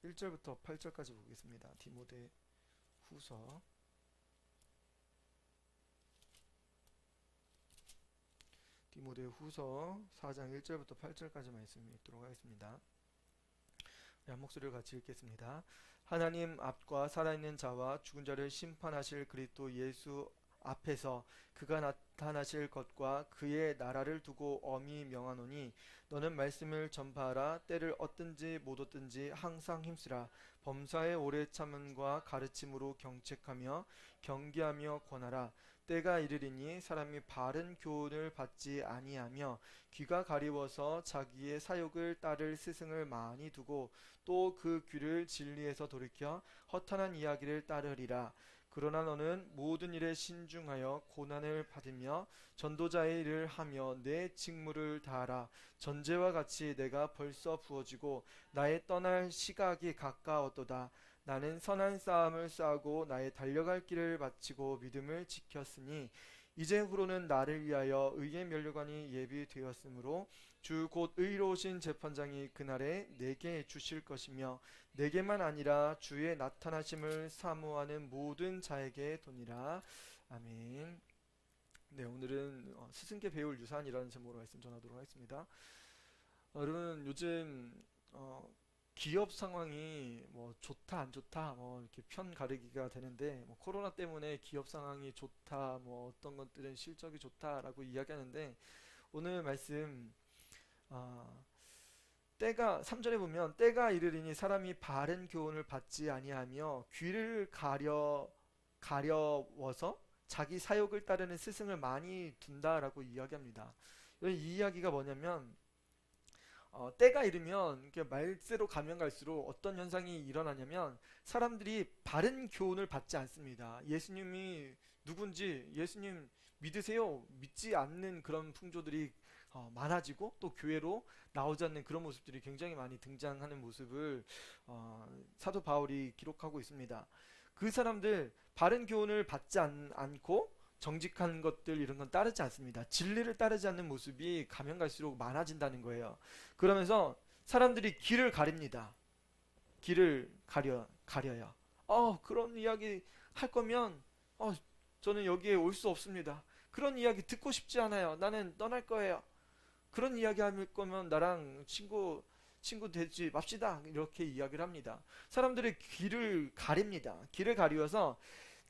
1절부터 8절까지 보겠습니다. 디모데 후서 4장 1절부터 8절까지 말씀 읽도록 하겠습니다. 한 목소리로 같이 읽겠습니다. 하나님 앞과 살아있는 자와 죽은 자를 심판하실 그리스도 예수 앞에서 그가 나타나실 것과 그의 나라를 두고 엄히 명하노니 너는 말씀을 전파하라. 때를 얻든지 못 얻든지 항상 힘쓰라. 범사의 오래 참음과 가르침으로 경책하며 경계하며 권하라. 때가 이르리니 사람이 바른 교훈을 받지 아니하며 귀가 가리워서 자기의 사욕을 따를 스승을 많이 두고 또 그 귀를 진리에서 돌이켜 허탄한 이야기를 따르리라. 그러나 너는 모든 일에 신중하여 고난을 받으며 전도자의 일을 하며 내 직무를 다하라. 전제와 같이 내가 벌써 부어지고 나의 떠날 시각이 가까웠도다. 나는 선한 싸움을 싸우고 나의 달려갈 길을 마치고 믿음을 지켰으니 이제후로는 나를 위하여 의의 면류관이 예비되었으므로 주 곧 의로우신 재판장이 그날에 내게 주실 것이며 내게만 아니라 주의 나타나심을 사모하는 모든 자에게 도니라. 아멘. 네, 오늘은 스승께 배울 유산이라는 제목으로 말씀 전하도록 하겠습니다. 여러분 요즘 기업 상황이 뭐 좋다 안 좋다 뭐 이렇게 편 가르기가 되는데 뭐 코로나 때문에 기업 상황이 좋다 뭐 어떤 것들은 실적이 좋다라고 이야기하는데 오늘 말씀 때가 3절에 보면 때가 이르리니 사람이 바른 교훈을 받지 아니하며 귀를 가려워서 자기 사욕을 따르는 스승을 많이 둔다라고 이야기합니다. 이 이야기가 뭐냐면 때가 이르면 이렇게 말세로 가면 갈수록 어떤 현상이 일어나냐면 사람들이 바른 교훈을 받지 않습니다. 예수님이 누군지 예수님 믿으세요? 믿지 않는 그런 풍조들이 많아지고 또 교회로 나오지 않는 그런 모습들이 굉장히 많이 등장하는 모습을 사도 바울이 기록하고 있습니다. 그 사람들 바른 교훈을 받지 않고 정직한 것들 이런 건 따르지 않습니다. 진리를 따르지 않는 모습이 가면 갈수록 많아진다는 거예요. 그러면서 사람들이 길을 가립니다. 길을 가려요. 그런 이야기 할 거면 저는 여기에 올 수 없습니다. 그런 이야기 듣고 싶지 않아요. 나는 떠날 거예요. 그런 이야기 할 거면 나랑 친구 되지 맙시다. 이렇게 이야기를 합니다. 사람들이 길을 가립니다. 길을 가리워서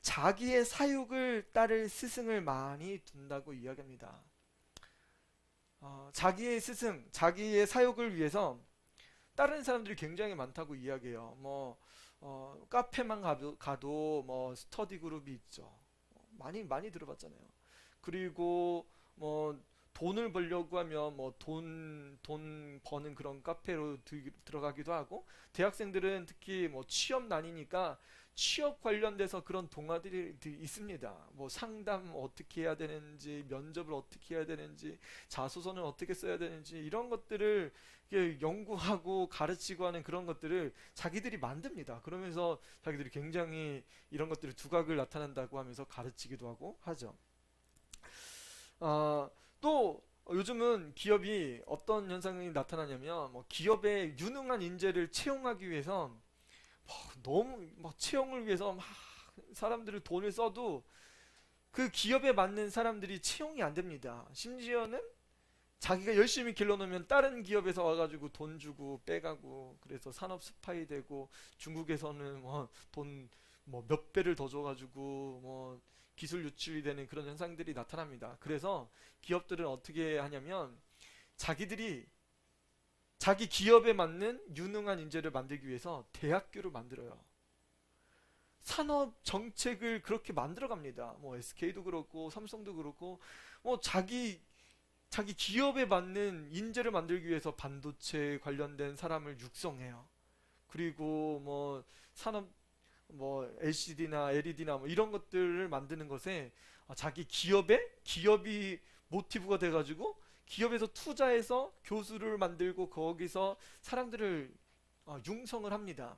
자기의 사욕을 따를 스승을 많이 둔다고 이야기합니다. 자기의 스승, 자기의 사욕을 위해서 다른 사람들이 굉장히 많다고 이야기해요. 카페만 가도 뭐 스터디 그룹이 있죠. 많이 들어봤잖아요. 그리고 뭐 돈을 벌려고 하면 뭐 돈 버는 그런 카페로 들어가기도 하고 대학생들은 특히 뭐 취업 난이니까 취업 관련돼서 그런 동아들이 있습니다. 뭐 상담 어떻게 해야 되는지, 면접을 어떻게 해야 되는지, 자소서는 어떻게 써야 되는지 이런 것들을 연구하고 가르치고 하는 그런 것들을 자기들이 만듭니다. 그러면서 자기들이 굉장히 이런 것들을 두각을 나타낸다고 하면서 가르치기도 하고 하죠. 또 요즘은 기업이 어떤 현상이 나타나냐면 뭐 기업의 유능한 인재를 채용하기 위해서 너무 막 채용을 위해서 막 사람들을 돈을 써도 그 기업에 맞는 사람들이 채용이 안 됩니다. 심지어는 자기가 열심히 길러놓으면 다른 기업에서 와가지고 돈 주고 빼가고 그래서 산업 스파이 되고 중국에서는 뭐 돈 뭐 몇 배를 더 줘가지고 뭐 기술 유출이 되는 그런 현상들이 나타납니다. 그래서 기업들은 어떻게 하냐면 자기들이 자기 기업에 맞는 유능한 인재를 만들기 위해서 대학교를 만들어요. 산업 정책을 그렇게 만들어 갑니다. 뭐 SK도 그렇고 삼성도 그렇고 뭐 자기 기업에 맞는 인재를 만들기 위해서 반도체 관련된 사람을 육성해요. 그리고 뭐 산업 뭐 LCD나 LED나 뭐 이런 것들을 만드는 것에 자기 기업이 모티브가 돼가지고 기업에서 투자해서 교수를 만들고 거기서 사람들을 융성을 합니다.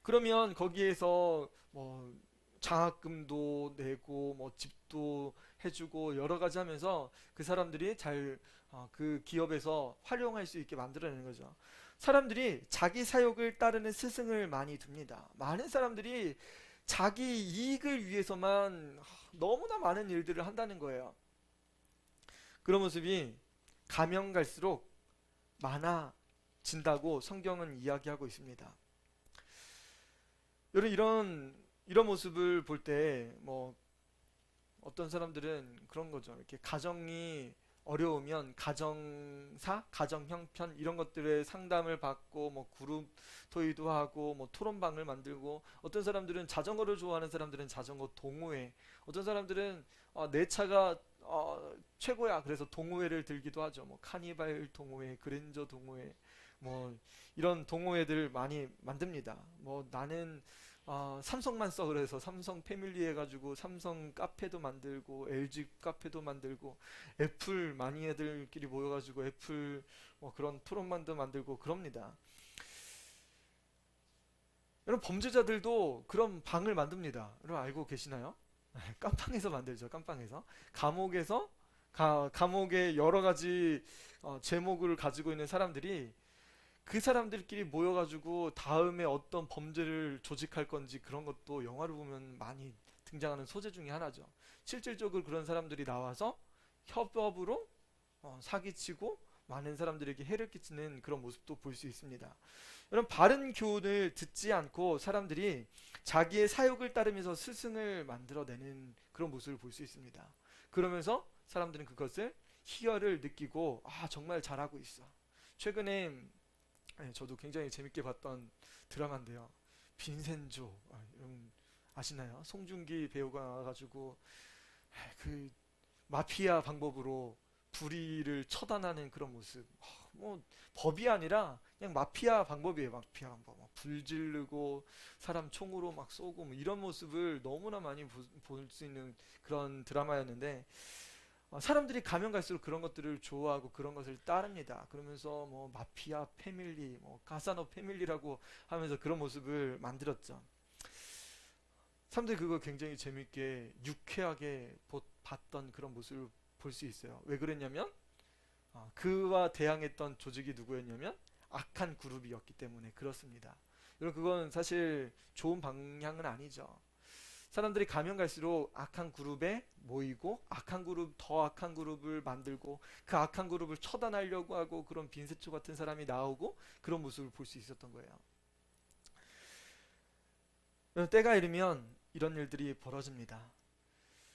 그러면 거기에서 뭐 장학금도 내고 뭐 집도 해주고 여러 가지 하면서 그 사람들이 잘 그 기업에서 활용할 수 있게 만들어내는 거죠. 사람들이 자기 사욕을 따르는 스승을 많이 둡니다. 많은 사람들이 자기 이익을 위해서만 너무나 많은 일들을 한다는 거예요. 그런 모습이 가면 갈수록 많아진다고 성경은 이야기하고 있습니다. 여러분, 이런 모습을 볼 때 뭐 어떤 사람들은 그런 거죠. 이렇게 가정이 어려우면 가정사, 가정 형편 이런 것들의 상담을 받고 뭐 그룹 토의도 하고 뭐 토론방을 만들고, 어떤 사람들은 자전거를 좋아하는 사람들은 자전거 동호회, 어떤 사람들은 내 차가 최고야 그래서 동호회를 들기도 하죠. 뭐 카니발 동호회, 그랜저 동호회, 뭐 이런 동호회들 많이 만듭니다. 뭐 나는 삼성만 써 그래서 삼성 패밀리 해가지고 삼성 카페도 만들고 LG 카페도 만들고, 애플 마니아들끼리 모여가지고 애플 뭐 그런 토론만도 만들고 그럽니다. 여러분, 범죄자들도 그런 방을 만듭니다. 여러분 알고 계시나요? 깜빵에서 만들죠. 깜빵에서 감옥에서 감옥에 여러 가지 제목을 가지고 있는 사람들이 그 사람들끼리 모여가지고 다음에 어떤 범죄를 조직할 건지 그런 것도 영화를 보면 많이 등장하는 소재 중에 하나죠. 실질적으로 그런 사람들이 나와서 협업으로 사기치고 많은 사람들에게 해를 끼치는 그런 모습도 볼 수 있습니다. 여러분, 바른 교훈을 듣지 않고 사람들이 자기의 사욕을 따르면서 스승을 만들어내는 그런 모습을 볼 수 있습니다. 그러면서 사람들은 그것을 희열을 느끼고 정말 잘하고 있어. 최근에 저도 굉장히 재밌게 봤던 드라마인데요. 빈센조, 여러분 아시나요? 송중기 배우가 나와가지고 그 마피아 방법으로 불의를 처단하는 그런 모습. 뭐 법이 아니라 그냥 마피아 방법이에요. 마피아 방법. 불 지르고 사람 총으로 막 쏘고 뭐 이런 모습을 너무나 많이 볼 수 있는 그런 드라마였는데, 사람들이 가면 갈수록 그런 것들을 좋아하고 그런 것을 따릅니다. 그러면서 뭐 마피아 패밀리, 뭐 가사노 패밀리라고 하면서 그런 모습을 만들었죠. 사람들이 그거 굉장히 재밌게 유쾌하게 봤던 그런 모습을 볼 수 있어요. 왜 그랬냐면 그와 대항했던 조직이 누구였냐면 악한 그룹이었기 때문에 그렇습니다. 여러분, 그건 사실 좋은 방향은 아니죠. 사람들이 가면 갈수록 악한 그룹에 모이고 더 악한 그룹을 만들고 그 악한 그룹을 처단하려고 하고, 그런 빈세초 같은 사람이 나오고 그런 모습을 볼 수 있었던 거예요. 때가 이르면 이런 일들이 벌어집니다.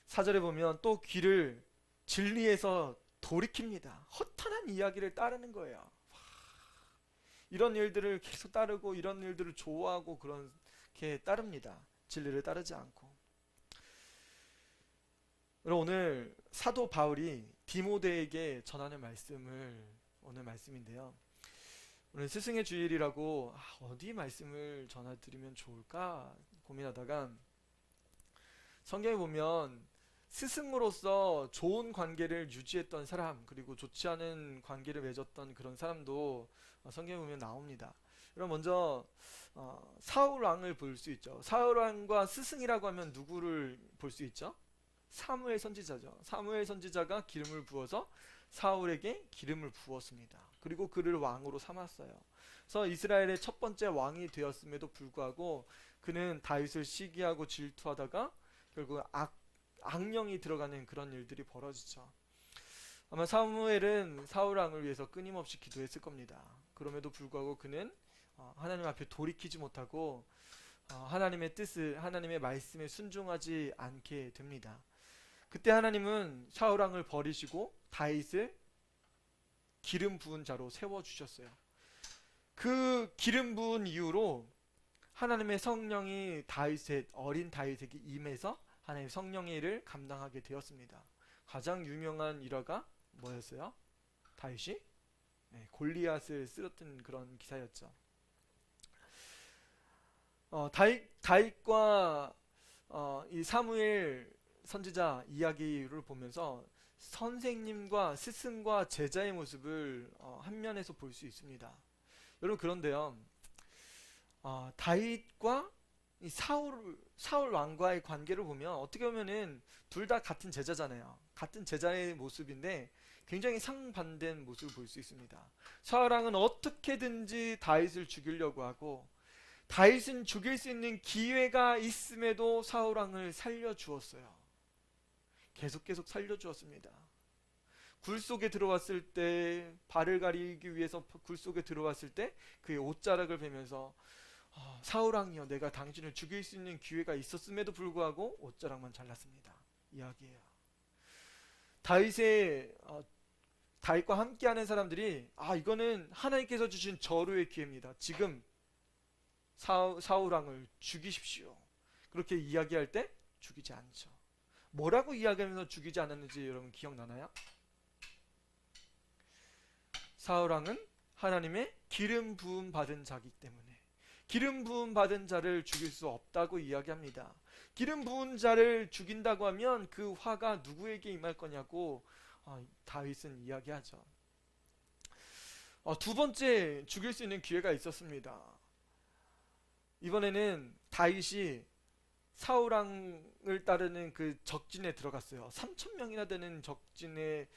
사절에 보면 또 귀를 진리에서 돌이킵니다. 허탄한 이야기를 따르는 거예요. 이런 일들을 계속 따르고 이런 일들을 좋아하고 그렇게 따릅니다. 진리를 따르지 않고. 오늘 사도 바울이 디모데에게 전하는 오늘 말씀인데요. 오늘 스승의 주일이라고 어디 말씀을 전해드리면 좋을까 고민하다가 성경에 보면 스승으로서 좋은 관계를 유지했던 사람, 그리고 좋지 않은 관계를 맺었던 그런 사람도 성경에 보면 나옵니다. 그럼 먼저 사울 왕을 볼 수 있죠. 사울 왕과 스승이라고 하면 누구를 볼 수 있죠? 사무엘 선지자죠. 사무엘 선지자가 기름을 부어서 사울에게 기름을 부었습니다. 그리고 그를 왕으로 삼았어요. 그래서 이스라엘의 첫 번째 왕이 되었음에도 불구하고 그는 다윗을 시기하고 질투하다가 결국 악령이 들어가는 그런 일들이 벌어지죠. 아마 사무엘은 사울 왕을 위해서 끊임없이 기도했을 겁니다. 그럼에도 불구하고 그는 하나님 앞에 돌이키지 못하고 하나님의 뜻을, 하나님의 말씀에 순종하지 않게 됩니다. 그때 하나님은 사울 왕을 버리시고 다윗을 기름 부은 자로 세워 주셨어요. 그 기름 부은 이후로 하나님의 성령이 어린 다윗에게 임해서 하나님의 성령의 일을 감당하게 되었습니다. 가장 유명한 일화가 뭐였어요? 다윗이 골리앗을 쓰러뜨린 그런 기사였죠. 다윗과 이 사무엘 선지자 이야기를 보면서 선생님과 스승과 제자의 모습을 한 면에서 볼 수 있습니다. 여러분, 그런데요, 다윗과 이 사울 왕과의 관계를 보면 어떻게 보면은 둘 다 같은 제자잖아요. 같은 제자의 모습인데 굉장히 상반된 모습을 볼 수 있습니다. 사울 왕은 어떻게든지 다윗을 죽이려고 하고 다윗은 죽일 수 있는 기회가 있음에도 사울 왕을 살려주었어요. 계속 살려주었습니다. 굴 속에 들어왔을 때, 발을 가리기 위해서 굴 속에 들어왔을 때 그의 옷자락을 베면서 사울 왕이여, 내가 당신을 죽일 수 있는 기회가 있었음에도 불구하고 옷자락만 잘랐습니다. 이야기예요. 다윗과 함께하는 사람들이 이거는 하나님께서 주신 저로의 기회입니다. 지금 사울 왕을 죽이십시오. 그렇게 이야기할 때 죽이지 않죠. 뭐라고 이야기하면서 죽이지 않았는지 여러분 기억나나요? 사울 왕은 하나님의 기름 부음 받은 자이기 때문에 기름 부음 받은 자를 죽일 수 없다고 이야기합니다. 기름 부은 자를 죽인다고 하면 그 화가 누구에게 임할 거냐고 다윗은 이야기하죠. 두 번째 죽일 수 있는 기회가 있었습니다. 이번에는 다윗이 사울 왕을 따르는 그 적진에 들어갔어요. 3,000명이나 되는 적진에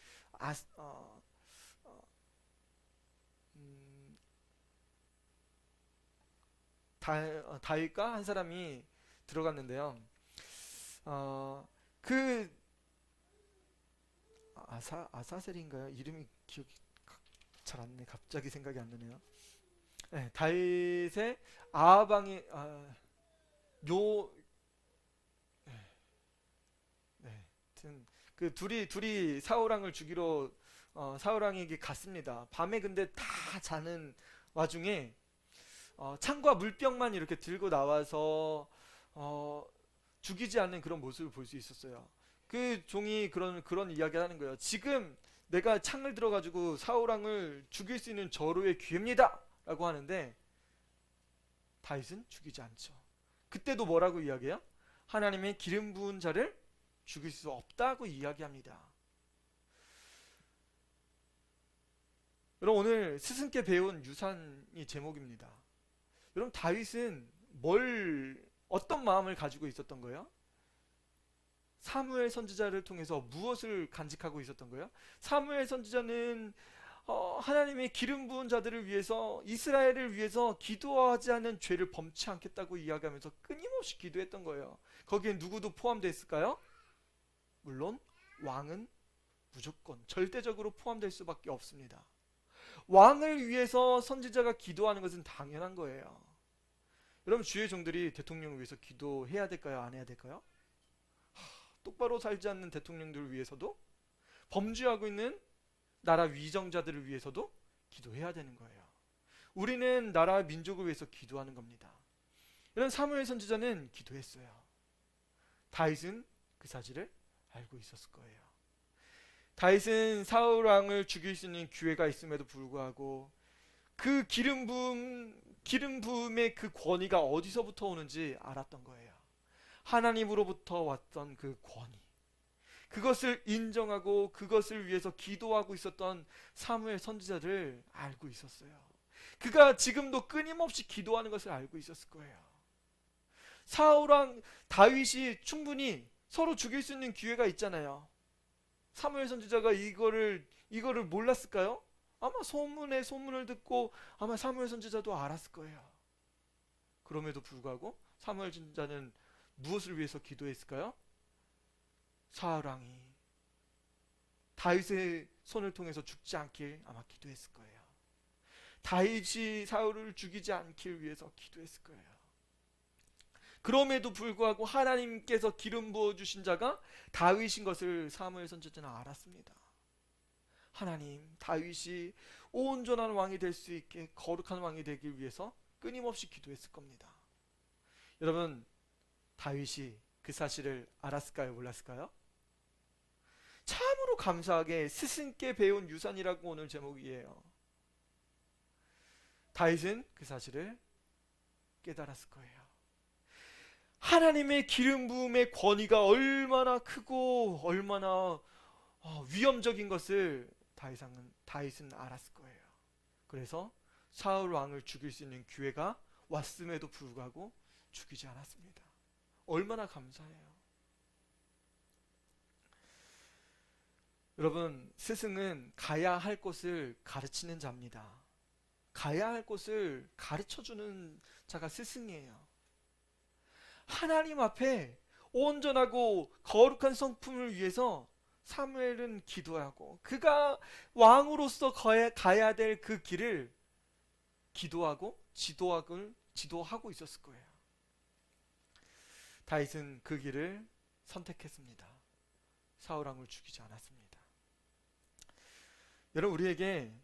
다윗과 한 사람이 들어갔는데요. 그 아사셀인가요? 이름이 기억이 잘 안 나네. 갑자기 생각이 안 나네요. 네, 다윗의 아합왕이 요 네, 하여튼 그 둘이 사울왕을 죽이러 사울왕에게 갔습니다. 밤에 근데 다 자는 와중에 창과 물병만 이렇게 들고 나와서 죽이지 않는 그런 모습을 볼 수 있었어요. 그 종이 그런 이야기를 하는 거예요. 지금 내가 창을 들어가지고 사울왕을 죽일 수 있는 저로의 기회입니다 라고 하는데 다윗은 죽이지 않죠. 그때도 뭐라고 이야기해요? 하나님의 기름 부은 자를 죽일 수 없다고 이야기합니다. 여러분, 오늘 스승께 배운 유산이 제목입니다. 여러분, 다윗은 어떤 마음을 가지고 있었던 거예요? 사무엘 선지자를 통해서 무엇을 간직하고 있었던 거예요? 사무엘 선지자는 하나님의 기름 부은 자들을 위해서, 이스라엘을 위해서 기도하지 않는 죄를 범치 않겠다고 이야기하면서 끊임없이 기도했던 거예요. 거기에 누구도 포함되어 있을까요? 물론 왕은 무조건 절대적으로 포함될 수밖에 없습니다. 왕을 위해서 선지자가 기도하는 것은 당연한 거예요. 여러분, 주의 종들이 대통령을 위해서 기도해야 될까요? 안 해야 될까요? 똑바로 살지 않는 대통령들을 위해서도, 범죄하고 있는 나라 위정자들을 위해서도 기도해야 되는 거예요. 우리는 나라 민족을 위해서 기도하는 겁니다. 이런 사무엘 선지자는 기도했어요. 다윗은 그 사실을 알고 있었을 거예요. 다윗은 사울 왕을 죽일 수 있는 기회가 있음에도 불구하고 그 기름 부음의 그 권위가 어디서부터 오는지 알았던 거예요. 하나님으로부터 왔던 그 권위, 그것을 인정하고 그것을 위해서 기도하고 있었던 사무엘 선지자를 알고 있었어요. 그가 지금도 끊임없이 기도하는 것을 알고 있었을 거예요. 사울왕 다윗이 충분히 서로 죽일 수 있는 기회가 있잖아요. 사무엘 선지자가 이거를 몰랐을까요? 아마 소문을 듣고 아마 사무엘 선지자도 알았을 거예요. 그럼에도 불구하고 사무엘 선지자는 무엇을 위해서 기도했을까요? 사울왕이 다윗의 손을 통해서 죽지 않길 아마 기도했을 거예요. 다윗이 사울을 죽이지 않길 위해서 기도했을 거예요. 그럼에도 불구하고 하나님께서 기름 부어주신 자가 다윗인 것을 사무엘 선지자는 알았습니다. 하나님, 다윗이 온전한 왕이 될 수 있게, 거룩한 왕이 되기 위해서 끊임없이 기도했을 겁니다. 여러분, 다윗이 그 사실을 알았을까요? 몰랐을까요? 참으로 감사하게 스승께 배운 유산이라고 오늘 제목이에요. 다윗은 그 사실을 깨달았을 거예요. 하나님의 기름 부음의 권위가 얼마나 크고 얼마나 위험적인 것을 다윗은 알았을 거예요. 그래서 사울 왕을 죽일 수 있는 기회가 왔음에도 불구하고 죽이지 않았습니다. 얼마나 감사해요. 여러분, 스승은 가야 할 곳을 가르치는 자입니다. 가야 할 곳을 가르쳐주는 자가 스승이에요. 하나님 앞에 온전하고 거룩한 성품을 위해서 사무엘은 기도하고 그가 왕으로서 가야 될 그 길을 기도하고 지도하고 있었을 거예요. 다윗은 그 길을 선택했습니다. 사울 왕을 죽이지 않았습니다. 여러분, 우리에게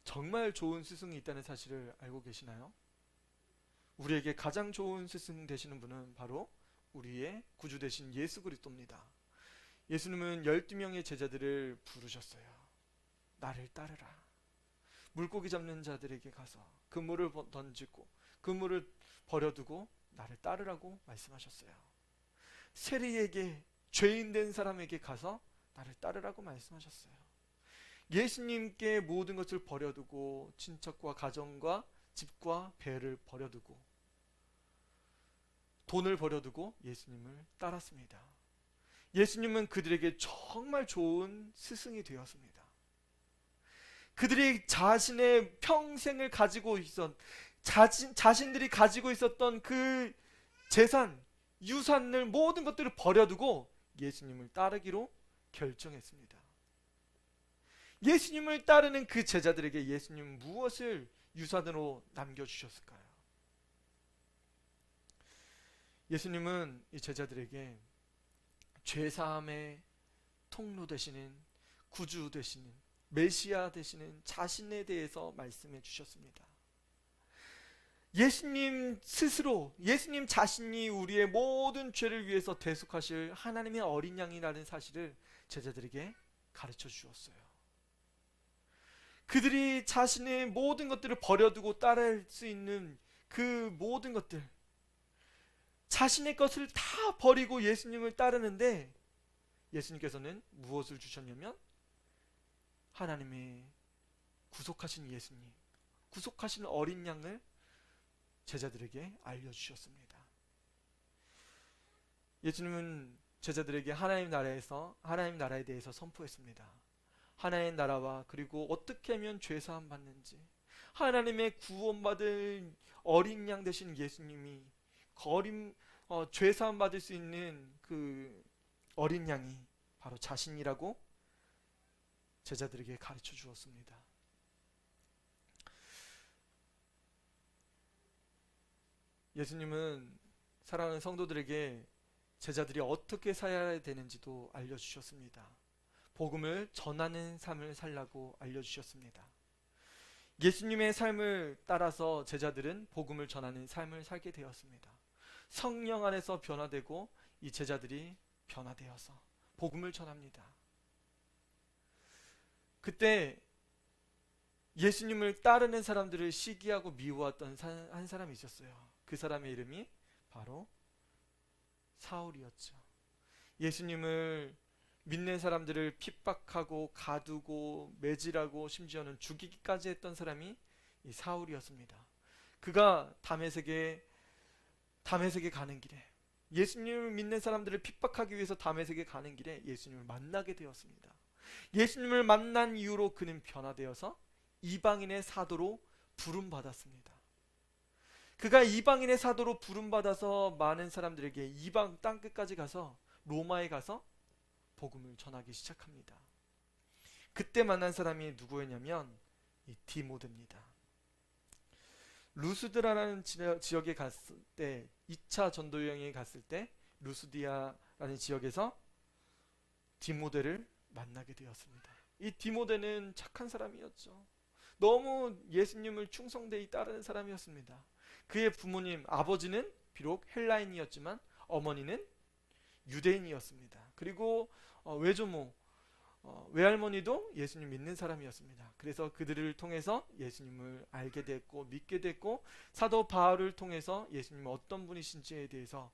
정말 좋은 스승이 있다는 사실을 알고 계시나요? 우리에게 가장 좋은 스승 되시는 분은 바로 우리의 구주 되신 예수 그리스도입니다. 예수님은 12명의 제자들을 부르셨어요. 나를 따르라. 물고기 잡는 자들에게 가서 그물을 던지고 그물을 버려두고 나를 따르라고 말씀하셨어요. 세리에게, 죄인 된 사람에게 가서 나를 따르라고 말씀하셨어요. 예수님께 모든 것을 버려두고 친척과 가정과 집과 배를 버려두고 돈을 버려두고 예수님을 따랐습니다. 예수님은 그들에게 정말 좋은 스승이 되었습니다. 그들이 자신의 평생을 가지고 자신들이 가지고 있었던 그 재산, 유산을 모든 것들을 버려두고 예수님을 따르기로 결정했습니다. 예수님을 따르는 그 제자들에게 예수님은 무엇을 유산으로 남겨주셨을까요? 예수님은 이 제자들에게 죄사함의 통로 되시는, 구주 되시는, 메시아 되시는 자신에 대해서 말씀해 주셨습니다. 예수님 스스로, 예수님 자신이 우리의 모든 죄를 위해서 대속하실 하나님의 어린 양이라는 사실을 제자들에게 가르쳐 주었어요. 그들이 자신의 모든 것들을 버려두고 따를 수 있는 그 모든 것들, 자신의 것을 다 버리고 예수님을 따르는데 예수님께서는 무엇을 주셨냐면 하나님의 구속하신 예수님, 구속하신 어린 양을 제자들에게 알려주셨습니다. 예수님은 제자들에게 하나님 나라에 대해서 선포했습니다. 하나님 나라와 그리고 어떻게 하면 죄사함 받는지, 하나님의 구원받은 어린 양 되신 예수님이 죄사함 받을 수 있는 그 어린 양이 바로 자신이라고 제자들에게 가르쳐 주었습니다. 예수님은 사랑하는 성도들에게 제자들이 어떻게 살아야 되는지도 알려주셨습니다. 복음을 전하는 삶을 살라고 알려주셨습니다. 예수님의 삶을 따라서 제자들은 복음을 전하는 삶을 살게 되었습니다. 성령 안에서 변화되고 이 제자들이 변화되어서 복음을 전합니다. 그때 예수님을 따르는 사람들을 시기하고 미워했던 한 사람이 있었어요. 그 사람의 이름이 바로 사울이었죠. 예수님을 믿는 사람들을 핍박하고 가두고 매질하고 심지어는 죽이기까지 했던 사람이 이 사울이었습니다. 그가 다메섹에 가는 길에, 예수님을 믿는 사람들을 핍박하기 위해서 다메섹에 가는 길에 예수님을 만나게 되었습니다. 예수님을 만난 이후로 그는 변화되어서 이방인의 사도로 부름받았습니다. 그가 이방인의 사도로 부름받아서 많은 사람들에게 이방 땅끝까지 가서 로마에 가서 복음을 전하기 시작합니다. 그때 만난 사람이 누구였냐면 이 디모데입니다. 루스드라라는 지역에 갔을 때, 2차 전도 여행에 갔을 때 루스디아라는 지역에서 디모데를 만나게 되었습니다. 이 디모데는 착한 사람이었죠. 너무 예수님을 충성되이 따르는 사람이었습니다. 그의 부모님, 아버지는 비록 헬라인이었지만 어머니는 유대인이었습니다. 그리고 외조모, 외할머니도 예수님 믿는 사람이었습니다. 그래서 그들을 통해서 예수님을 알게 됐고 믿게 됐고, 사도 바울을 통해서 예수님이 어떤 분이신지에 대해서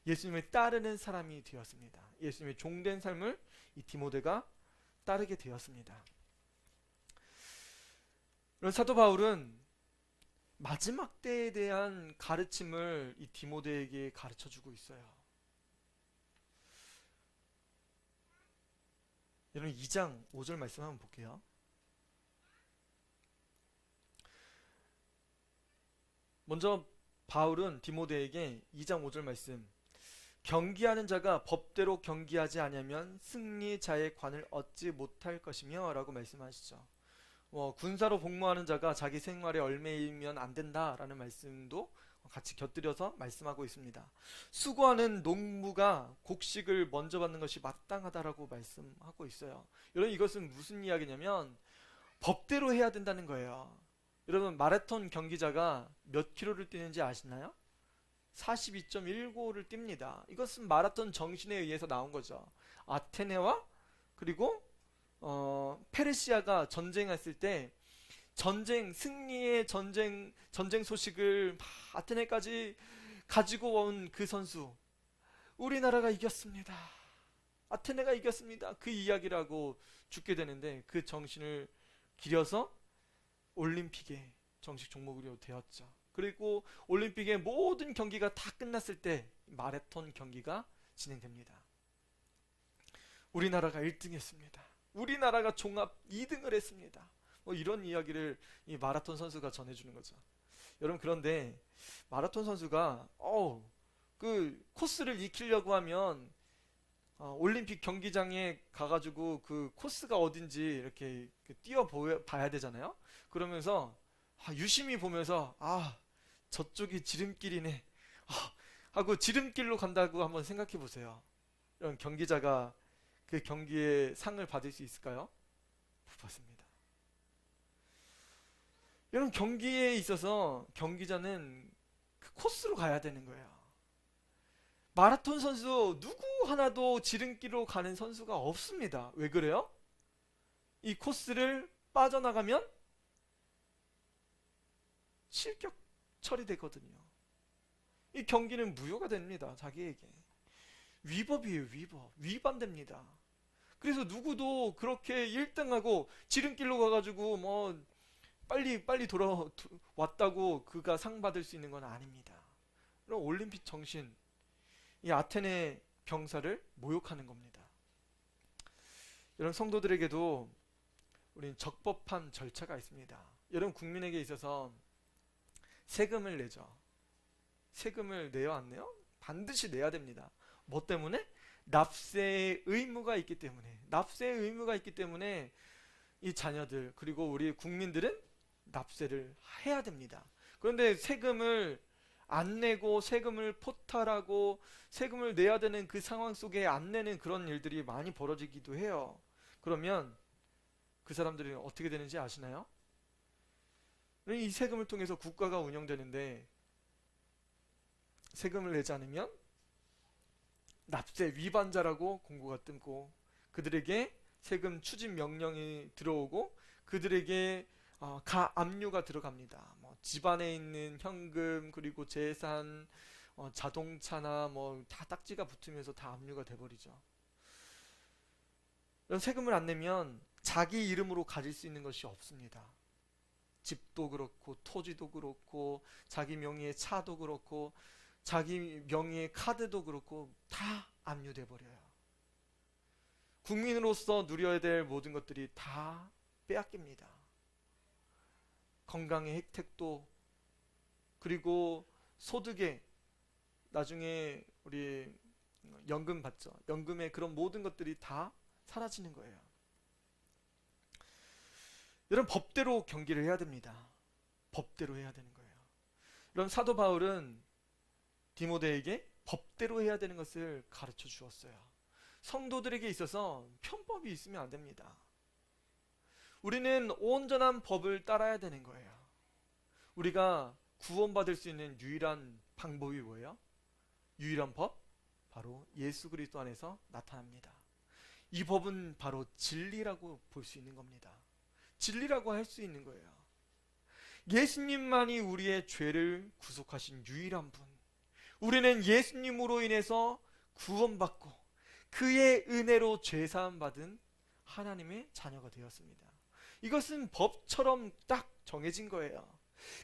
예수님을 따르는 사람이 되었습니다. 예수님의 종된 삶을 이 디모데가 따르게 되었습니다. 사도 바울은 마지막 때에 대한 가르침을 이 디모데에게 가르쳐 주고 있어요. 여러분 2장 5절 말씀 한번 볼게요. 먼저 바울은 디모데에게 2장 5절 말씀, 경기하는 자가 법대로 경기하지 아니하면 승리자의 관을 얻지 못할 것이며 라고 말씀하시죠. 군사로 복무하는 자가 자기 생활에 얽매이면 안 된다라는 말씀도 같이 곁들여서 말씀하고 있습니다. 수고하는 농부가 곡식을 먼저 받는 것이 마땅하다라고 말씀하고 있어요. 여러분 이것은 무슨 이야기냐면 법대로 해야 된다는 거예요. 여러분 마라톤 경기자가 몇 킬로를 뛰는지 아시나요? 42.195를 띱니다. 이것은 마라톤 정신에 의해서 나온 거죠. 아테네와 그리고 페르시아가 전쟁했을 때 승리의 전쟁 소식을 아테네까지 가지고 온 그 선수, 우리나라가 이겼습니다. 아테네가 이겼습니다. 그 이야기라고 죽게 되는데 그 정신을 기려서 올림픽의 정식 종목으로 되었죠. 그리고 올림픽의 모든 경기가 다 끝났을 때 마라톤 경기가 진행됩니다. 우리나라가 1등 했습니다. 우리나라가 종합 2등을 했습니다. 이런 이야기를 이 마라톤 선수가 전해주는 거죠. 여러분 그런데 마라톤 선수가 그 코스를 익히려고 하면 올림픽 경기장에 가가지고 그 코스가 어딘지 이렇게 뛰어 봐야 되잖아요. 그러면서 유심히 보면서 저쪽이 지름길이네 하고 지름길로 간다고 한번 생각해 보세요. 이런 경기자가 그 경기에 상을 받을 수 있을까요? 못 받습니다. 여러분 경기에 있어서 경기자는 그 코스로 가야 되는 거예요. 마라톤 선수 누구 하나도 지름길로 가는 선수가 없습니다. 왜 그래요? 이 코스를 빠져나가면 실격 처리되거든요. 이 경기는 무효가 됩니다. 자기에게. 위법이에요. 위반됩니다. 그래서 누구도 그렇게 1등하고 지름길로 가가지고 빨리 돌아왔다고 그가 상 받을 수 있는 건 아닙니다. 그럼 올림픽 정신, 이 아테네 병사를 모욕하는 겁니다. 여러분 성도들에게도 우리는 적법한 절차가 있습니다. 여러분 국민에게 있어서 세금을 내죠. 세금을 내요 안 내요? 반드시 내야 됩니다. 뭐 때문에? 납세의 의무가 있기 때문에 이 자녀들 그리고 우리 국민들은 납세를 해야 됩니다. 그런데 세금을 안 내고 세금을 포탈하고 세금을 내야 되는 그 상황 속에 안 내는 그런 일들이 많이 벌어지기도 해요. 그러면 그 사람들이 어떻게 되는지 아시나요? 이 세금을 통해서 국가가 운영되는데 세금을 내지 않으면 납세 위반자라고 공고가 뜨고 그들에게 세금 추집 명령이 들어오고 그들에게 가압류가 들어갑니다. 집안에 있는 현금 그리고 재산, 자동차나 다 딱지가 붙으면서 다 압류가 돼버리죠. 이런 세금을 안 내면 자기 이름으로 가질 수 있는 것이 없습니다. 집도 그렇고 토지도 그렇고 자기 명의의 차도 그렇고 자기 명의의 카드도 그렇고 다 압류돼 버려요. 국민으로서 누려야 될 모든 것들이 다 빼앗깁니다. 건강의 혜택도 그리고 소득에 나중에 우리 연금 받죠. 연금의 그런 모든 것들이 다 사라지는 거예요. 여러분 법대로 경기를 해야 됩니다. 법대로 해야 되는 거예요. 그럼 사도 바울은 디모데에게 법대로 해야 되는 것을 가르쳐 주었어요. 성도들에게 있어서 편법이 있으면 안 됩니다. 우리는 온전한 법을 따라야 되는 거예요. 우리가 구원받을 수 있는 유일한 방법이 뭐예요? 유일한 법? 바로 예수 그리스도 안에서 나타납니다. 이 법은 바로 진리라고 볼 수 있는 겁니다. 진리라고 할 수 있는 거예요. 예수님만이 우리의 죄를 구속하신 유일한 분. 우리는 예수님으로 인해서 구원받고 그의 은혜로 죄사함 받은 하나님의 자녀가 되었습니다. 이것은 법처럼 딱 정해진 거예요.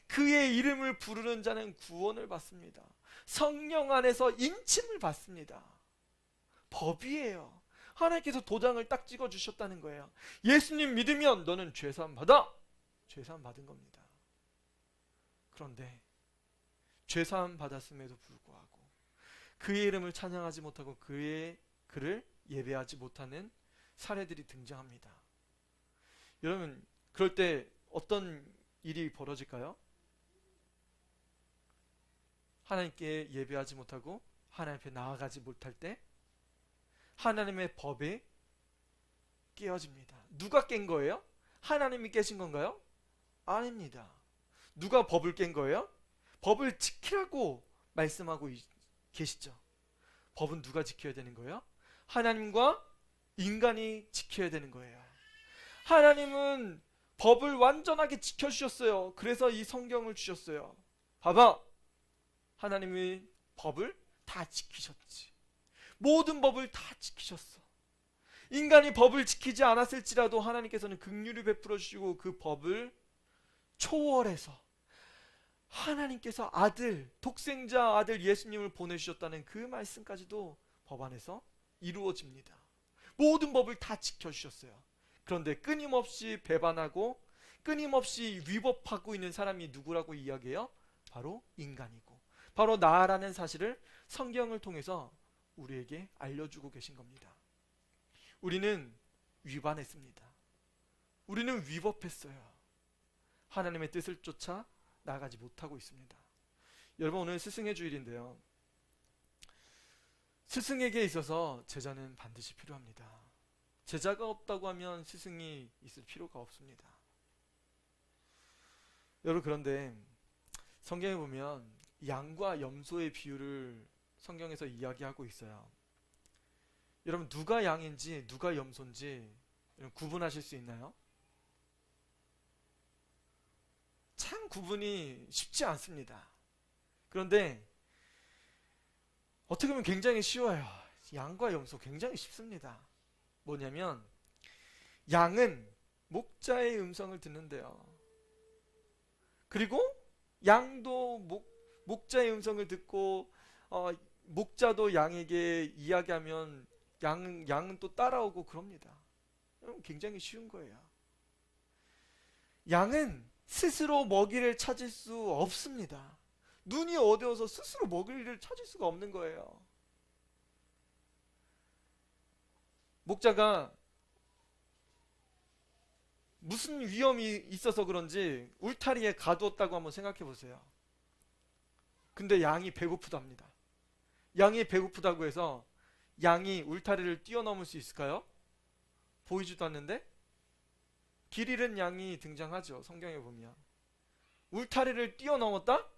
그의 이름을 부르는 자는 구원을 받습니다. 성령 안에서 인침을 받습니다. 법이에요. 하나님께서 도장을 딱 찍어 주셨다는 거예요. 예수님 믿으면 너는 죄사함 받아. 죄사함 받은 겁니다. 그런데 죄사함 받았음에도 불구하고 그의 이름을 찬양하지 못하고 그를 예배하지 못하는 사례들이 등장합니다. 여러분, 그럴 때 어떤 일이 벌어질까요? 하나님께 예배하지 못하고 하나님 앞에 나아가지 못할 때 하나님의 법이 깨어집니다. 누가 깬 거예요? 하나님이 깨신 건가요? 아닙니다. 누가 법을 깬 거예요? 법을 지키라고 말씀하고 계시죠. 법은 누가 지켜야 되는 거예요? 하나님과 인간이 지켜야 되는 거예요. 하나님은 법을 완전하게 지켜주셨어요. 그래서 이 성경을 주셨어요. 봐봐, 하나님이 법을 다 지키셨지. 모든 법을 다 지키셨어. 인간이 법을 지키지 않았을지라도 하나님께서는 긍휼을 베풀어 주시고 그 법을 초월해서 하나님께서 독생자 아들 예수님을 보내주셨다는 그 말씀까지도 법 안에서 이루어집니다. 모든 법을 다 지켜주셨어요. 그런데 끊임없이 배반하고 끊임없이 위법하고 있는 사람이 누구라고 이야기해요? 바로 인간이고, 바로 나라는 사실을 성경을 통해서 우리에게 알려주고 계신 겁니다. 우리는 위반했습니다. 우리는 위법했어요. 하나님의 뜻을 쫓아 나아가지 못하고 있습니다. 여러분, 오늘 스승의 주일인데요. 스승에게 있어서 제자는 반드시 필요합니다. 제자가 없다고 하면 스승이 있을 필요가 없습니다. 여러분, 그런데 성경에 보면 양과 염소의 비유를 성경에서 이야기하고 있어요. 여러분, 누가 양인지 누가 염소인지 구분하실 수 있나요? 참 구분이 쉽지 않습니다. 그런데 어떻게 보면 굉장히 쉬워요. 양과 염소 굉장히 쉽습니다. 뭐냐면 양은 목자의 음성을 듣는데요. 그리고 양도 목자의 음성을 듣고 목자도 양에게 이야기하면 양은 또 따라오고 그럽니다. 굉장히 쉬운 거예요. 양은 스스로 먹이를 찾을 수 없습니다. 눈이 어두워서 스스로 먹이를 찾을 수가 없는 거예요. 목자가 무슨 위험이 있어서 그런지 울타리에 가두었다고 한번 생각해 보세요. 근데 양이 배고프답니다. 양이 배고프다고 해서 양이 울타리를 뛰어넘을 수 있을까요? 보이지도 않는데? 길 잃은 양이 등장하죠. 성경에 보면. 울타리를 뛰어넘었다?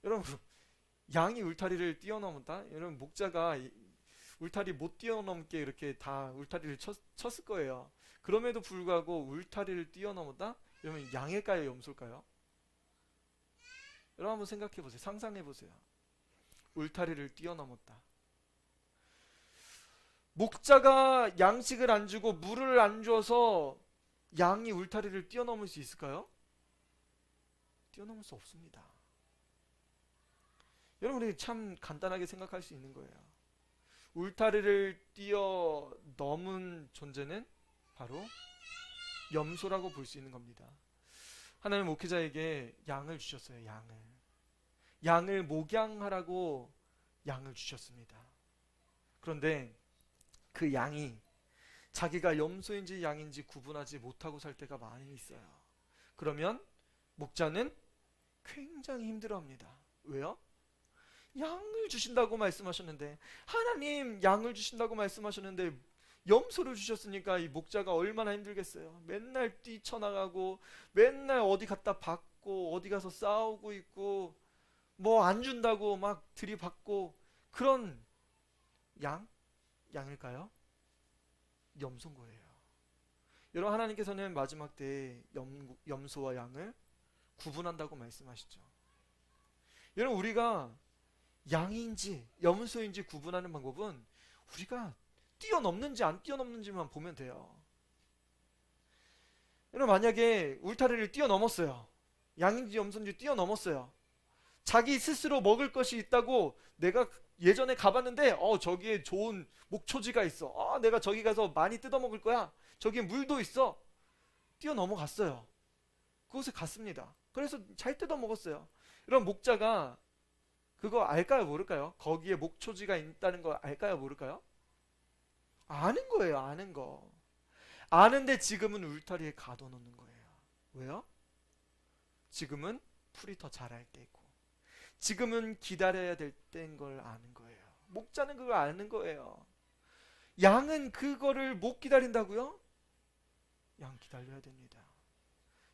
여러분, 양이 울타리를 뛰어넘었다? 여러분, 목자가 울타리 못 뛰어넘게 이렇게 다 울타리를 쳤을 거예요. 그럼에도 불구하고 울타리를 뛰어넘었다? 여러분, 양일까요? 염소일까요? 여러분, 한번 생각해 보세요. 상상해 보세요. 울타리를 뛰어넘었다. 목자가 양식을 안 주고 물을 안 줘서 양이 울타리를 뛰어넘을 수 있을까요? 뛰어넘을 수 없습니다. 여러분, 우리 참 간단하게 생각할 수 있는 거예요. 울타리를 뛰어넘은 존재는 바로 염소라고 볼 수 있는 겁니다. 하나님 목회자에게 양을 주셨어요. 양을 목양하라고 양을 주셨습니다. 그런데 그 양이 자기가 염소인지 양인지 구분하지 못하고 살 때가 많이 있어요. 그러면 목자는 굉장히 힘들어합니다. 왜요? 양을 주신다고 말씀하셨는데, 하나님 양을 주신다고 말씀하셨는데 염소를 주셨으니까 이 목자가 얼마나 힘들겠어요. 맨날 뛰쳐나가고 맨날 어디 갔다 받고 어디 가서 싸우고 있고 뭐 안 준다고 막 들이받고 그런 양일까요? 염소인 거예요. 여러분, 하나님께서는 마지막 때에 염소와 양을 구분한다고 말씀하시죠. 여러분, 우리가 양인지 염소인지 구분하는 방법은 우리가 뛰어넘는지 안 뛰어넘는지만 보면 돼요. 여러분, 만약에 울타리를 뛰어넘었어요. 양인지 염소인지 뛰어넘었어요. 자기 스스로 먹을 것이 있다고, 내가 예전에 가봤는데 저기에 좋은 목초지가 있어, 내가 저기 가서 많이 뜯어 먹을 거야, 저기에 물도 있어, 뛰어 넘어갔어요. 그곳에 갔습니다. 그래서 잘 뜯어 먹었어요. 그럼 목자가 그거 알까요, 모를까요? 거기에 목초지가 있다는 거 알까요, 모를까요? 아는 거예요, 아는 거. 아는데 지금은 울타리에 가둬놓는 거예요. 왜요? 지금은 풀이 더 자랄 때고, 지금은 기다려야 될 때인 걸 아는 거예요. 목자는 그걸 아는 거예요. 양은 그거를 못 기다린다고요? 양 기다려야 됩니다.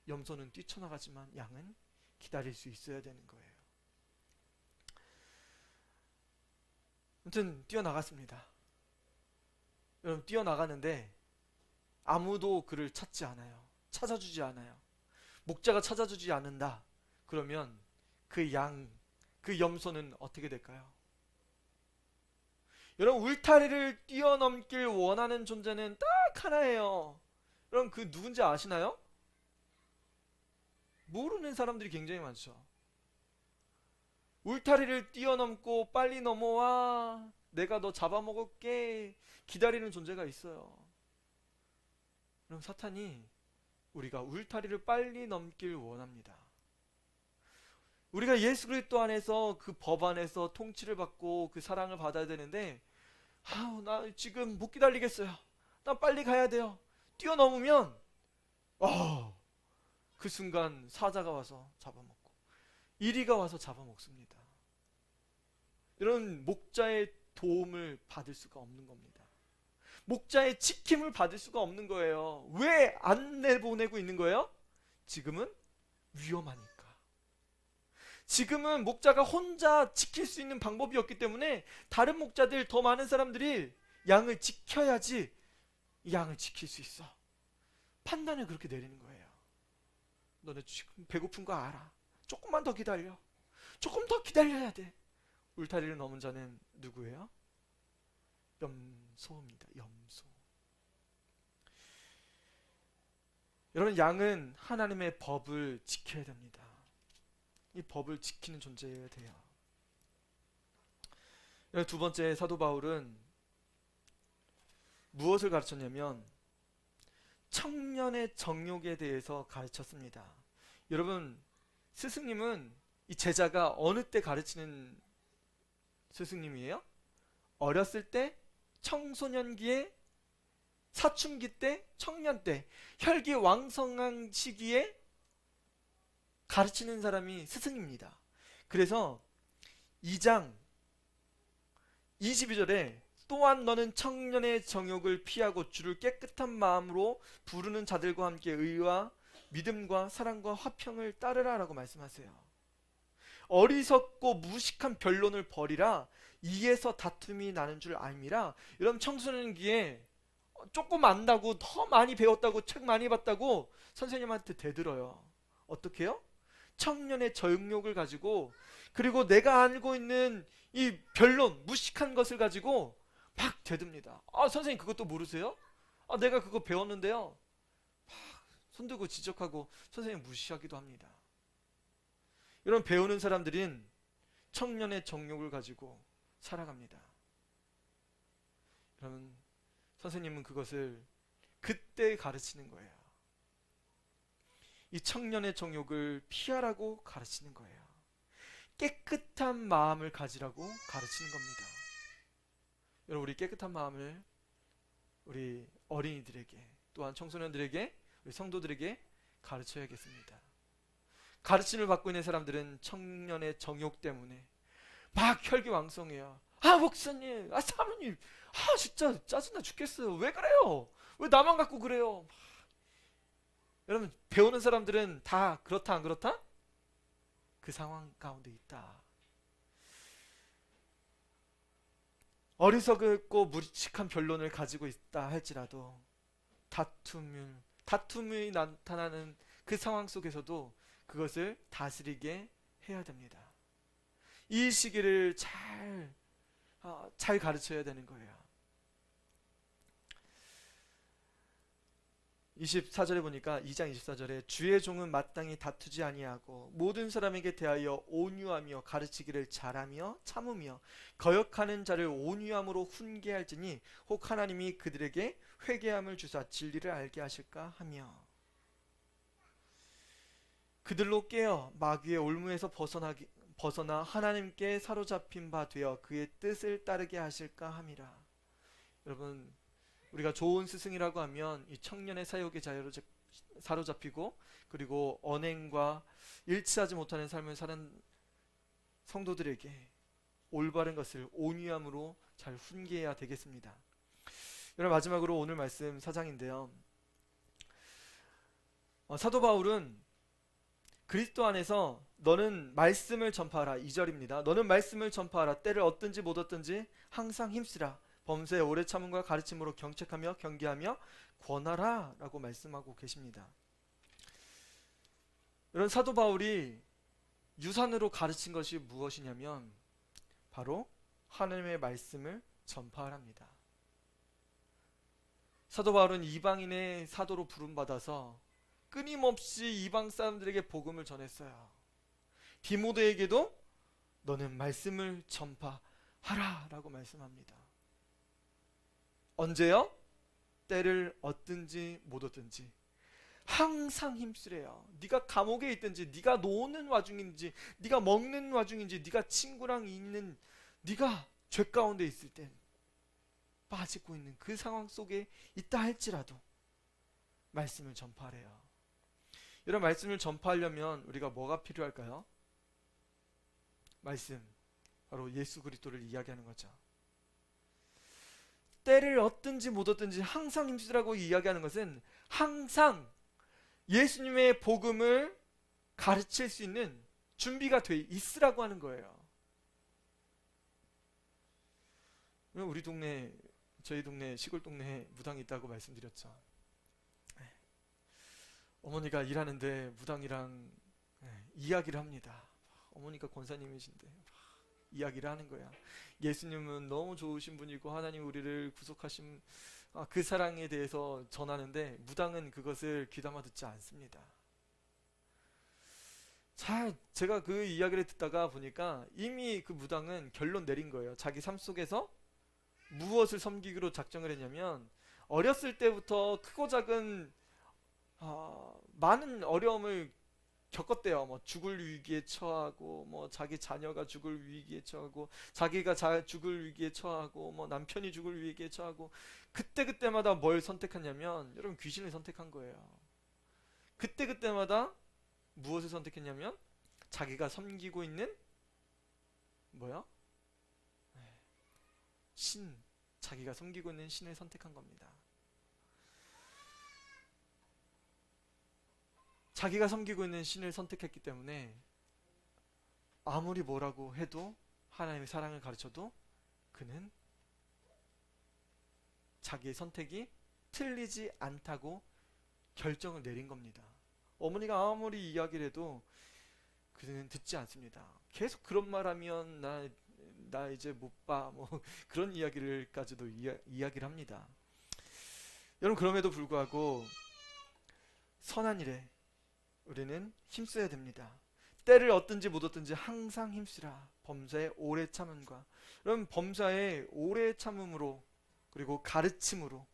염소는 뛰쳐나가지만 양은 기다릴 수 있어야 되는 거예요. 아무튼 뛰어나갔습니다. 여러분, 뛰어나가는데 아무도 그를 찾지 않아요. 찾아주지 않아요. 목자가 찾아주지 않는다. 그러면 그 양, 그 염소는 어떻게 될까요? 여러분, 울타리를 뛰어넘길 원하는 존재는 딱 하나예요. 여러분, 그 누군지 아시나요? 모르는 사람들이 굉장히 많죠. 울타리를 뛰어넘고 빨리 넘어와, 내가 너 잡아먹을게, 기다리는 존재가 있어요. 그럼 사탄이 우리가 울타리를 빨리 넘길 원합니다. 우리가 예수 그리스도 안에서, 그 법 안에서 통치를 받고 그 사랑을 받아야 되는데, 나 지금 못 기다리겠어요, 나 빨리 가야 돼요, 뛰어넘으면 그 순간 사자가 와서 잡아먹고 이리가 와서 잡아먹습니다. 이런 목자의 도움을 받을 수가 없는 겁니다. 목자의 지킴을 받을 수가 없는 거예요. 왜 안 내보내고 있는 거예요? 지금은 위험하니까. 지금은 목자가 혼자 지킬 수 있는 방법이 없기 때문에 다른 목자들, 더 많은 사람들이 양을 지켜야지 양을 지킬 수 있어. 판단을 그렇게 내리는 거예요. 너네 지금 배고픈 거 알아, 조금만 더 기다려, 조금 더 기다려야 돼. 울타리를 넘은 자는 누구예요? 염소입니다. 염소. 여러분, 양은 하나님의 법을 지켜야 됩니다. 이 법을 지키는 존재여야 돼요. 두 번째, 사도 바울은 무엇을 가르쳤냐면 청년의 정욕에 대해서 가르쳤습니다. 여러분, 스승님은, 이 제자가 어느 때 가르치는 스승님이에요? 어렸을 때, 청소년기에, 사춘기 때, 청년 때, 혈기왕성한 시기에 가르치는 사람이 스승입니다. 그래서 2장 22절에 또한 너는 청년의 정욕을 피하고 주를 깨끗한 마음으로 부르는 자들과 함께 의와 믿음과 사랑과 화평을 따르라 라고 말씀하세요. 어리석고 무식한 변론을 버리라, 이에서 다툼이 나는 줄 알미라. 여러분, 청소년기에 조금 안다고, 더 많이 배웠다고, 책 많이 봤다고 선생님한테 대들어요. 어떻게 해요? 청년의 정욕을 가지고, 그리고 내가 알고 있는 이 변론, 무식한 것을 가지고 막 대듭니다. 선생님 그것도 모르세요? 내가 그거 배웠는데요. 막 손들고 지적하고 선생님 무시하기도 합니다. 이런 배우는 사람들은 청년의 정욕을 가지고 살아갑니다. 여러분, 선생님은 그것을 그때 가르치는 거예요. 이 청년의 정욕을 피하라고 가르치는 거예요. 깨끗한 마음을 가지라고 가르치는 겁니다. 여러분, 우리 깨끗한 마음을 우리 어린이들에게, 또한 청소년들에게, 우리 성도들에게 가르쳐야겠습니다. 가르침을 받고 있는 사람들은 청년의 정욕 때문에 막 혈기왕성해요. 목사님, 사모님, 진짜 짜증나 죽겠어요. 왜 그래요? 왜 나만 갖고 그래요? 여러분, 배우는 사람들은 다 그렇다 안 그렇다? 그 상황 가운데 있다. 어리석고 무식한 변론을 가지고 있다 할지라도 다툼이 나타나는 그 상황 속에서도 그것을 다스리게 해야 됩니다. 이 시기를 잘 가르쳐야 되는 거예요. 24절에 보니까 2장 24절에 주의 종은 마땅히 다투지 아니하고 모든 사람에게 대하여 온유하며 가르치기를 잘하며 참으며 거역하는 자를 온유함으로 훈계할지니 혹 하나님이 그들에게 회개함을 주사 진리를 알게 하실까 하며 그들로 깨어 마귀의 올무에서 벗어나 하나님께 사로잡힌 바 되어 그의 뜻을 따르게 하실까 함이라. 여러분, 우리가 좋은 스승이라고 하면 이 청년의 사욕에 사로잡히고 그리고 언행과 일치하지 못하는 삶을 사는 성도들에게 올바른 것을 온유함으로 잘 훈계해야 되겠습니다. 여러분, 마지막으로 오늘 말씀 4장인데요. 사도 바울은 그리스도 안에서 너는 말씀을 전파하라, 2절입니다. 너는 말씀을 전파하라. 때를 얻든지 못 얻든지 항상 힘쓰라. 범사에 오래 참음과 가르침으로 경책하며 경계하며 권하라 라고 말씀하고 계십니다. 이런 사도 바울이 유산으로 가르친 것이 무엇이냐면 바로 하나님의 말씀을 전파하랍니다. 사도 바울은 이방인의 사도로 부름받아서 끊임없이 이방 사람들에게 복음을 전했어요. 디모데에게도 너는 말씀을 전파하라 라고 말씀합니다. 언제요? 때를 얻든지 못 얻든지 항상 힘쓰래요. 네가 감옥에 있든지 네가 노는 와중인지 네가 먹는 와중인지 네가 친구랑 있는 네가 죄 가운데 있을 땐 빠지고 있는 그 상황 속에 있다 할지라도 말씀을 전파하래요. 이런 말씀을 전파하려면 우리가 뭐가 필요할까요? 말씀, 바로 예수 그리스도를 이야기하는 거죠. 때를 얻든지 못 얻든지 항상 힘쓰라고 이야기하는 것은 항상 예수님의 복음을 가르칠 수 있는 준비가 돼 있으라고 하는 거예요. 우리 동네, 저희 동네, 시골 동네에 무당이 있다고 말씀드렸죠. 어머니가 일하는데 무당이랑 이야기를 합니다. 어머니가 권사님이신데 이야기를 하는 거야. 예수님은 너무 좋으신 분이고 하나님 우리를 구속하신 그 사랑에 대해서 전하는데 무당은 그것을 귀담아 듣지 않습니다. 자, 제가 그 이야기를 듣다가 보니까 이미 그 무당은 결론 내린 거예요. 자기 삶 속에서 무엇을 섬기기로 작정을 했냐면 어렸을 때부터 크고 작은 많은 어려움을 겪었대요. 뭐 죽을 위기에 처하고, 뭐 자기 자녀가 죽을 위기에 처하고, 자기가 죽을 위기에 처하고, 뭐 남편이 죽을 위기에 처하고, 그때마다 뭘 선택했냐면, 여러분 귀신을 선택한 거예요. 그때마다 무엇을 선택했냐면, 자기가 섬기고 있는 뭐야? 자기가 섬기고 있는 신을 선택한 겁니다. 자기가 섬기고 있는 신을 선택했기 때문에 아무리 뭐라고 해도 하나님의 사랑을 가르쳐도 그는 자기의 선택이 틀리지 않다고 결정을 내린 겁니다. 어머니가 아무리 이야기를 해도 그는 듣지 않습니다. 계속 그런 말하면 나 이제 못 봐, 뭐 그런 이야기를까지도 이야기를 합니다. 여러분, 그럼에도 불구하고 선한 일에 우리는 힘써야 됩니다. 때를 얻든지 못 얻든지 항상 힘쓰라. 범사의 오래 참음과, 여러분 범사의 오래 참음으로 그리고 가르침으로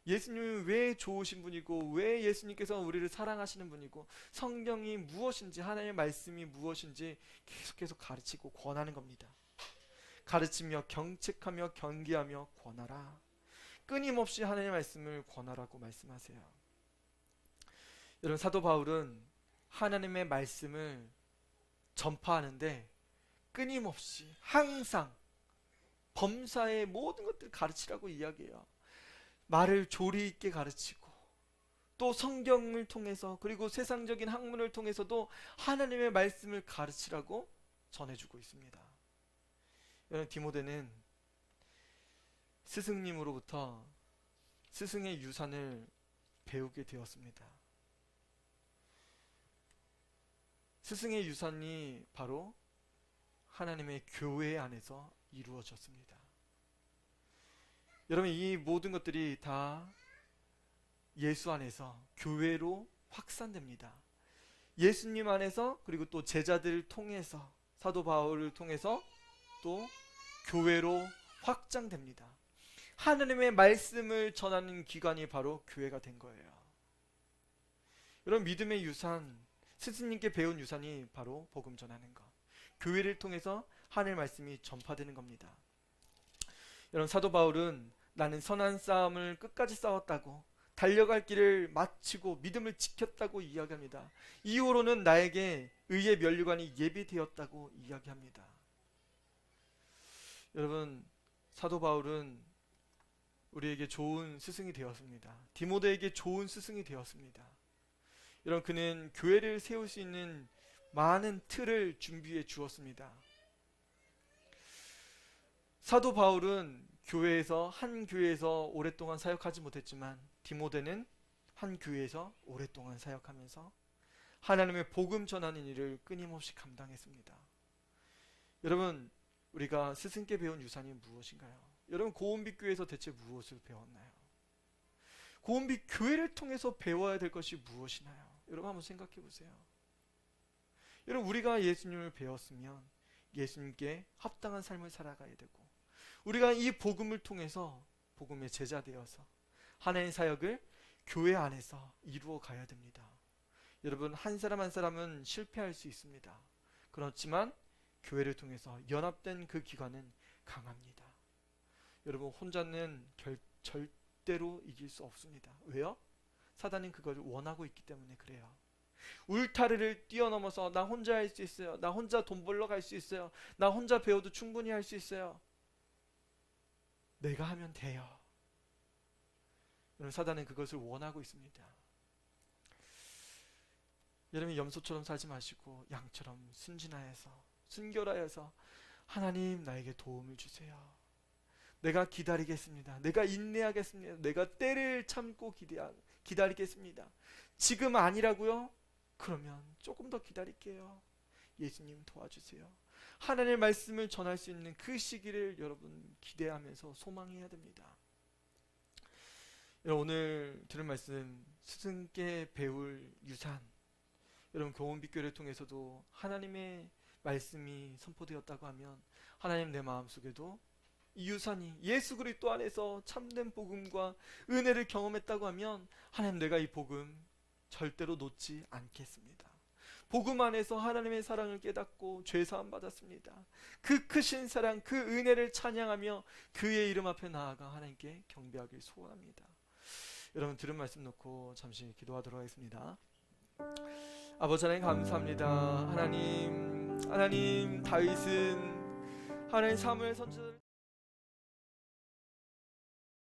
예수님이 왜 좋으신 분이고 왜 예수님께서 우리를 사랑하시는 분이고 성경이 무엇인지 하나님의 말씀이 무엇인지 계속 가르치고 권하는 겁니다. 가르치며 경책하며 경계하며 권하라. 끊임없이 하나님의 말씀을 권하라고 말씀하세요. 여러분, 사도 바울은 하나님의 말씀을 전파하는데 끊임없이 항상 범사의 모든 것들을 가르치라고 이야기해요. 말을 조리 있게 가르치고 또 성경을 통해서 그리고 세상적인 학문을 통해서도 하나님의 말씀을 가르치라고 전해주고 있습니다. 여러분, 디모데는 스승님으로부터 스승의 유산을 배우게 되었습니다. 스승의 유산이 바로 하나님의 교회 안에서 이루어졌습니다. 여러분, 이 모든 것들이 다 예수 안에서 교회로 확산됩니다. 예수님 안에서, 그리고 또 제자들을 통해서, 사도 바울을 통해서 또 교회로 확장됩니다. 하나님의 말씀을 전하는 기관이 바로 교회가 된 거예요. 여러분, 믿음의 유산, 스승님께 배운 유산이 바로 복음 전하는 것, 교회를 통해서 하나님의 말씀이 전파되는 겁니다. 여러분, 사도 바울은 나는 선한 싸움을 끝까지 싸웠다고, 달려갈 길을 마치고 믿음을 지켰다고 이야기합니다. 이후로는 나에게 의의 면류관이 예비되었다고 이야기합니다. 여러분, 사도 바울은 우리에게 좋은 스승이 되었습니다. 디모데에게 좋은 스승이 되었습니다. 여러분, 그는 교회를 세울 수 있는 많은 틀을 준비해 주었습니다. 사도 바울은 한 교회에서 오랫동안 사역하지 못했지만 디모데는 한 교회에서 오랫동안 사역하면서 하나님의 복음 전하는 일을 끊임없이 감당했습니다. 여러분, 우리가 스승께 배운 유산이 무엇인가요? 여러분, 고은빛 교회에서 대체 무엇을 배웠나요? 고은빛 교회를 통해서 배워야 될 것이 무엇이나요? 여러분, 한번 생각해 보세요. 여러분, 우리가 예수님을 배웠으면 예수님께 합당한 삶을 살아가야 되고, 우리가 이 복음을 통해서 복음의 제자 되어서 하나님의 사역을 교회 안에서 이루어 가야 됩니다. 여러분, 한 사람 한 사람은 실패할 수 있습니다. 그렇지만 교회를 통해서 연합된 그 기관은 강합니다. 여러분, 혼자는 절대로 이길 수 없습니다. 왜요? 사단은 그걸 원하고 있기 때문에 그래요. 울타리를 뛰어넘어서 나 혼자 할 수 있어요. 나 혼자 돈 벌러 갈 수 있어요. 나 혼자 배워도 충분히 할 수 있어요. 내가 하면 돼요. 여러분, 사단은 그것을 원하고 있습니다. 여러분, 염소처럼 살지 마시고 양처럼 순결하여서 하나님, 나에게 도움을 주세요. 내가 기다리겠습니다. 내가 인내하겠습니다. 내가 때를 참고 기다리겠습니다. 지금 아니라고요? 그러면 조금 더 기다릴게요. 예수님 도와주세요. 하나님의 말씀을 전할 수 있는 그 시기를 여러분 기대하면서 소망해야 됩니다. 여러분, 오늘 들은 말씀, 스승께 배울 유산, 여러분 교훈빛교를 통해서도 하나님의 말씀이 선포되었다고 하면 하나님, 내 마음속에도 이 유산이 예수 그리스도 안에서 참된 복음과 은혜를 경험했다고 하면 하나님, 내가 이 복음 절대로 놓지 않겠습니다. 복음 안에서 하나님의 사랑을 깨닫고 죄사함 받았습니다. 그 크신 사랑, 그 은혜를 찬양하며 그의 이름 앞에 나아가 하나님께 경배하길 소원합니다. 여러분, 들은 말씀 놓고 잠시 기도하도록 하겠습니다. 아버지 하나님, 감사합니다. 하나님, 다윗은 하나님 사무엘 선지자를